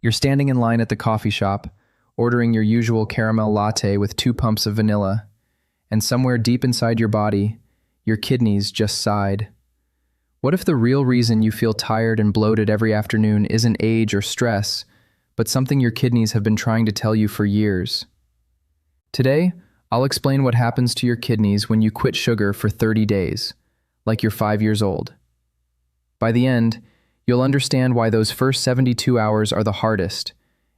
You're standing in line at the coffee shop, ordering your usual caramel latte with 2 pumps of vanilla, and somewhere deep inside your body, your kidneys just sighed. What if the real reason you feel tired and bloated every afternoon isn't age or stress, but something your kidneys have been trying to tell you for years? Today, I'll explain what happens to your kidneys when you quit sugar for 30 days, like you're 5 years old. By the end, you'll understand why those first 72 hours are the hardest,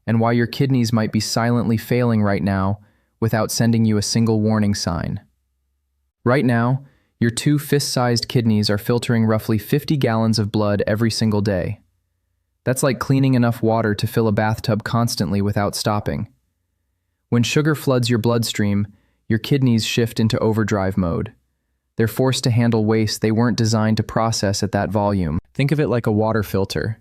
and why your kidneys might be silently failing right now without sending you a single warning sign. Right now, your 2 fist-sized kidneys are filtering roughly 50 gallons of blood every single day. That's like cleaning enough water to fill a bathtub constantly without stopping. When sugar floods your bloodstream, your kidneys shift into overdrive mode. They're forced to handle waste they weren't designed to process at that volume. Think of it like a water filter.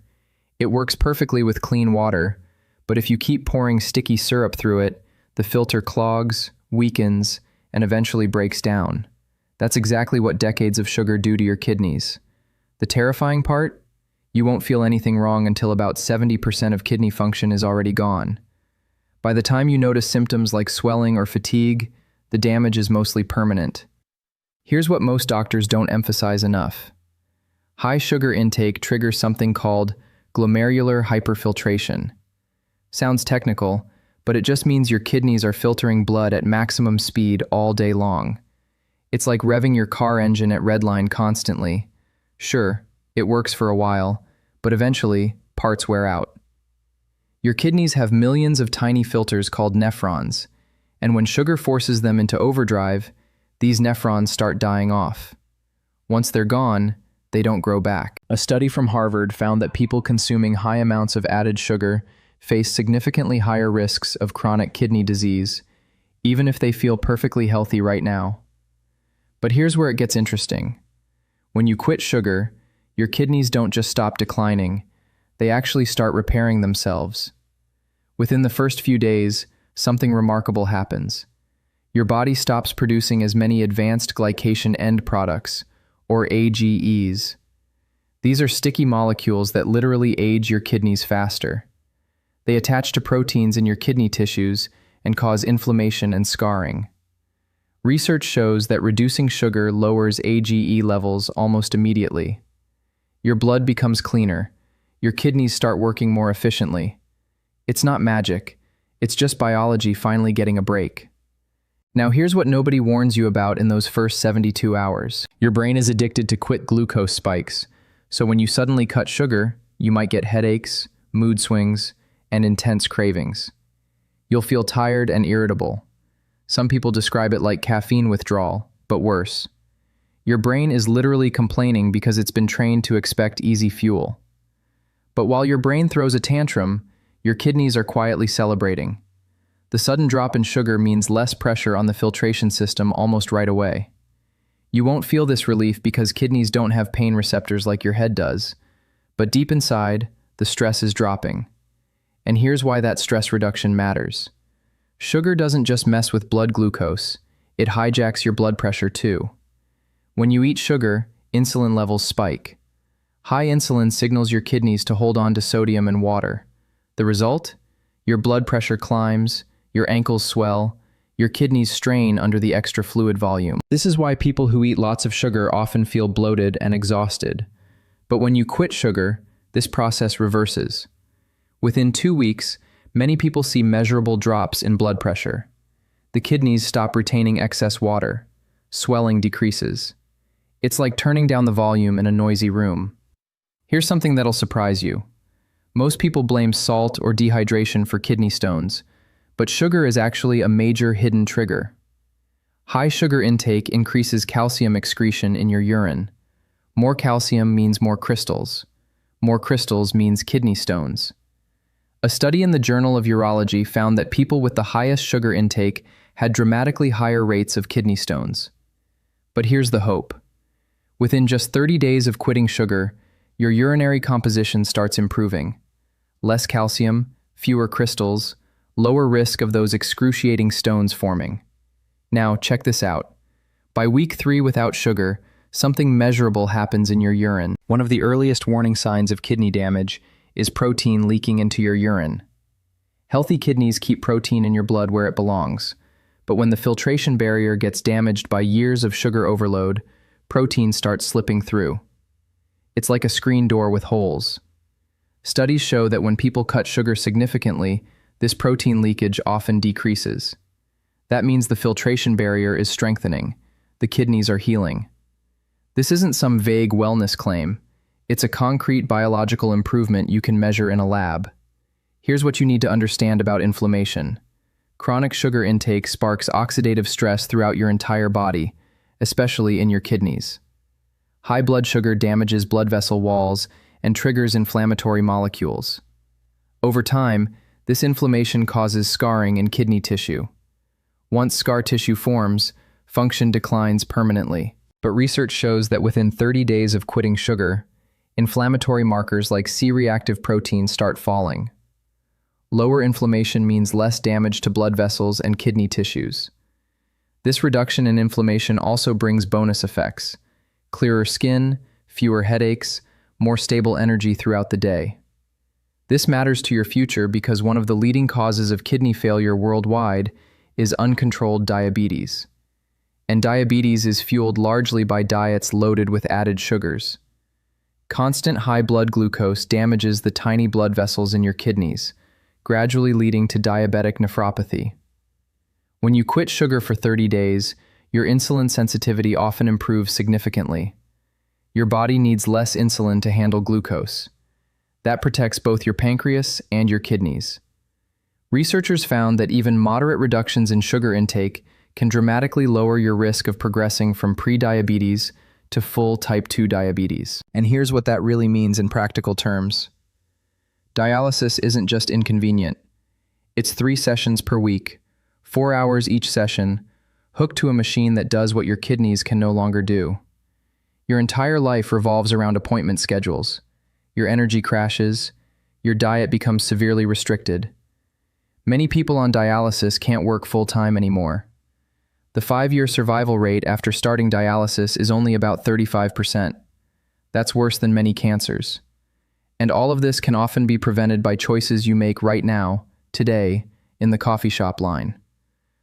It works perfectly with clean water, but if you keep pouring sticky syrup through it, the filter clogs, weakens, and eventually breaks down. That's exactly what decades of sugar do to your kidneys. The terrifying part? You won't feel anything wrong until about 70% of kidney function is already gone. By the time you notice symptoms like swelling or fatigue, the damage is mostly permanent. Here's what most doctors don't emphasize enough. High sugar intake triggers something called glomerular hyperfiltration. Sounds technical, but it just means your kidneys are filtering blood at maximum speed all day long. It's like revving your car engine at redline constantly. Sure, it works for a while, but eventually, parts wear out. Your kidneys have millions of tiny filters called nephrons, and when sugar forces them into overdrive, these nephrons start dying off. Once they're gone, they don't grow back. A study from Harvard found that people consuming high amounts of added sugar face significantly higher risks of chronic kidney disease, even if they feel perfectly healthy right now. But here's where it gets interesting. When you quit sugar, your kidneys don't just stop declining, they actually start repairing themselves. Within the first few days, something remarkable happens. Your body stops producing as many advanced glycation end products, or AGEs. These are sticky molecules that literally age your kidneys faster. They attach to proteins in your kidney tissues and cause inflammation and scarring. Research shows that reducing sugar lowers AGE levels almost immediately. Your blood becomes cleaner. Your kidneys start working more efficiently. It's not magic. It's just biology finally getting a break. Now here's what nobody warns you about in those first 72 hours. Your brain is addicted to quick glucose spikes, so when you suddenly cut sugar, you might get headaches, mood swings, and intense cravings. You'll feel tired and irritable. Some people describe it like caffeine withdrawal, but worse. Your brain is literally complaining because it's been trained to expect easy fuel. But while your brain throws a tantrum, your kidneys are quietly celebrating. The sudden drop in sugar means less pressure on the filtration system almost right away. You won't feel this relief because kidneys don't have pain receptors like your head does, but deep inside, the stress is dropping. And here's why that stress reduction matters. Sugar doesn't just mess with blood glucose, it hijacks your blood pressure too. When you eat sugar, insulin levels spike. High insulin signals your kidneys to hold on to sodium and water. The result? Your blood pressure climbs, your ankles swell, your kidneys strain under the extra fluid volume. This is why people who eat lots of sugar often feel bloated and exhausted. But when you quit sugar, this process reverses. Within 2 weeks, many people see measurable drops in blood pressure. The kidneys stop retaining excess water. Swelling decreases. It's like turning down the volume in a noisy room. Here's something that'll surprise you. Most people blame salt or dehydration for kidney stones, but sugar is actually a major hidden trigger. High sugar intake increases calcium excretion in your urine. More calcium means more crystals. More crystals means kidney stones. A study in the Journal of Urology found that people with the highest sugar intake had dramatically higher rates of kidney stones. But here's the hope. Within just 30 days of quitting sugar, your urinary composition starts improving. Less calcium, fewer crystals, lower risk of those excruciating stones forming. Now, check this out. By week 3 without sugar, something measurable happens in your urine. One of the earliest warning signs of kidney damage is protein leaking into your urine. Healthy kidneys keep protein in your blood where it belongs, but when the filtration barrier gets damaged by years of sugar overload, protein starts slipping through. It's like a screen door with holes. Studies show that when people cut sugar significantly, this protein leakage often decreases. That means the filtration barrier is strengthening. The kidneys are healing. This isn't some vague wellness claim. It's a concrete biological improvement you can measure in a lab. Here's what you need to understand about inflammation. Chronic sugar intake sparks oxidative stress throughout your entire body, especially in your kidneys. High blood sugar damages blood vessel walls and triggers inflammatory molecules. Over time, this inflammation causes scarring in kidney tissue. Once scar tissue forms, function declines permanently. But research shows that within 30 days of quitting sugar, inflammatory markers like C-reactive protein start falling. Lower inflammation means less damage to blood vessels and kidney tissues. This reduction in inflammation also brings bonus effects: clearer skin, fewer headaches, more stable energy throughout the day. This matters to your future because one of the leading causes of kidney failure worldwide is uncontrolled diabetes. And diabetes is fueled largely by diets loaded with added sugars. Constant high blood glucose damages the tiny blood vessels in your kidneys, gradually leading to diabetic nephropathy. When you quit sugar for 30 days, your insulin sensitivity often improves significantly. Your body needs less insulin to handle glucose. That protects both your pancreas and your kidneys. Researchers found that even moderate reductions in sugar intake can dramatically lower your risk of progressing from prediabetes to full type 2 diabetes. And here's what that really means in practical terms. Dialysis isn't just inconvenient. It's 3 sessions per week, 4 hours each session, hooked to a machine that does what your kidneys can no longer do. Your entire life revolves around appointment schedules. Your energy crashes. Your diet becomes severely restricted. Many people on dialysis can't work full-time anymore. The 5-year survival rate after starting dialysis is only about 35%. That's worse than many cancers. And all of this can often be prevented by choices you make right now, today, in the coffee shop line.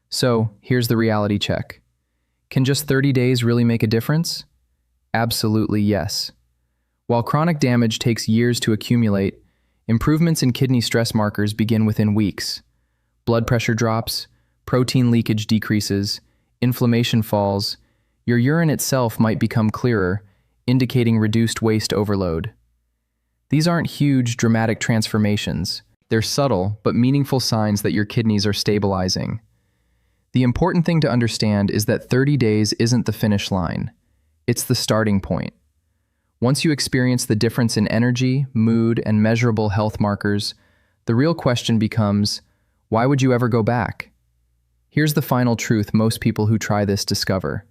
So, here's the reality check. Can just 30 days really make a difference? Absolutely yes. While chronic damage takes years to accumulate, improvements in kidney stress markers begin within weeks. Blood pressure drops, protein leakage decreases, inflammation falls, your urine itself might become clearer, indicating reduced waste overload. These aren't huge, dramatic transformations. They're subtle, but meaningful signs that your kidneys are stabilizing. The important thing to understand is that 30 days isn't the finish line. It's the starting point. Once you experience the difference in energy, mood, and measurable health markers, the real question becomes, why would you ever go back? Here's the final truth most people who try this discover.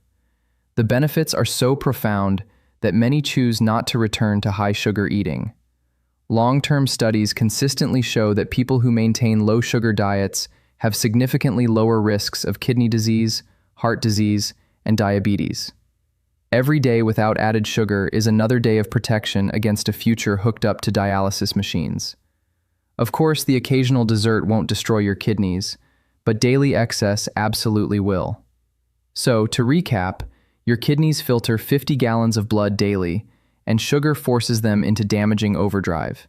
The benefits are so profound that many choose not to return to high-sugar eating. Long-term studies consistently show that people who maintain low-sugar diets have significantly lower risks of kidney disease, heart disease, and diabetes. Every day without added sugar is another day of protection against a future hooked up to dialysis machines. Of course, the occasional dessert won't destroy your kidneys, but daily excess absolutely will. So, to recap, your kidneys filter 50 gallons of blood daily, and sugar forces them into damaging overdrive.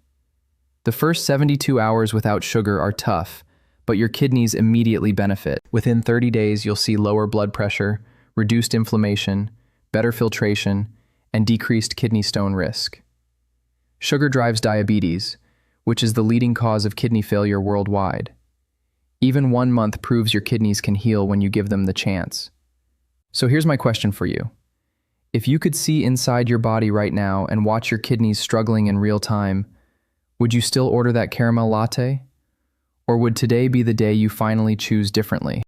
The first 72 hours without sugar are tough, but your kidneys immediately benefit. Within 30 days, you'll see lower blood pressure, reduced inflammation, better filtration, and decreased kidney stone risk. Sugar drives diabetes, which is the leading cause of kidney failure worldwide. Even 1 month proves your kidneys can heal when you give them the chance. So here's my question for you. If you could see inside your body right now and watch your kidneys struggling in real time, would you still order that caramel latte? Or would today be the day you finally choose differently?